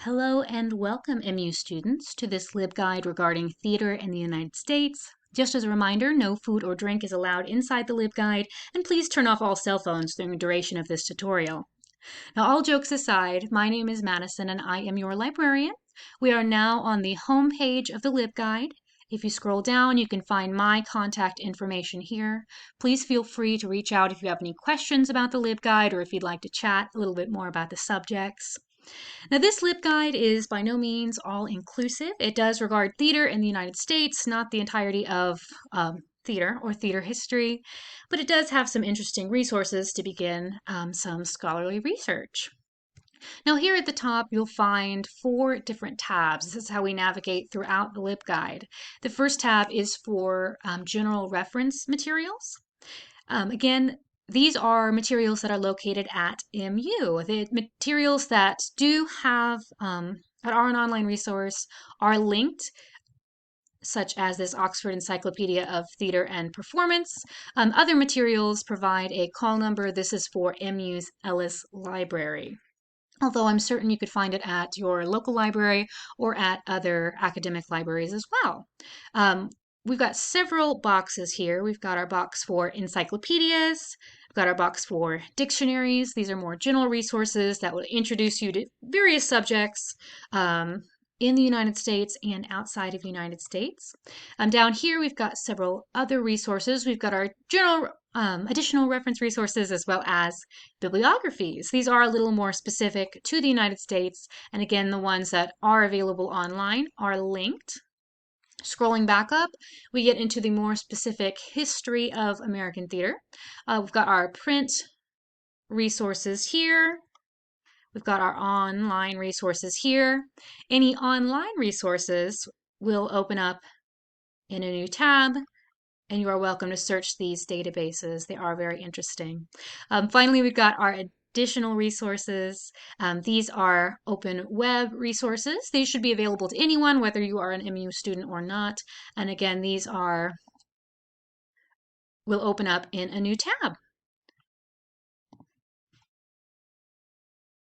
Hello and welcome, MU students, to this LibGuide regarding theater in the United States. Just as a reminder, no food or drink is allowed inside the LibGuide, and please turn off all cell phones during the duration of this tutorial. Now, all jokes aside, my name is Madison and I am your librarian. We are now on the home page of the LibGuide. If you scroll down, you can find my contact information here. Please feel free to reach out if you have any questions about the LibGuide or if you'd like to chat a little bit more about the subjects. Now, this LibGuide is by no means all-inclusive. It does regard theater in the United States, not the entirety of theater or theater history, but it does have some interesting resources to begin some scholarly research. Now, here at the top, you'll find 4 different tabs. This is how we navigate throughout the LibGuide. The first tab is for general reference materials. Again, these are materials that are located at MU. The materials that do have, that are an online resource are linked, such as this Oxford Encyclopedia of Theater and Performance. Other materials provide a call number. This is for MU's Ellis Library, although I'm certain you could find it at your local library or at other academic libraries as well. We've got several boxes here. We've got our box for encyclopedias. We've got our box for dictionaries. These are more general resources that will introduce you to various subjects in the United States and outside of the United States. Down here, we've got several other resources. We've got our general additional reference resources as well as bibliographies. These are a little more specific to the United States, and again, the ones that are available online are linked. Scrolling back up, we get into the more specific history of American theater. We've got our print resources here. We've got our online resources here. Any online resources will open up in a new tab, and you are welcome to search these databases. They are very interesting. Finally, we've got our additional resources. These are open web resources. These should be available to anyone, whether you are an MU student or not. And again, these will open up in a new tab.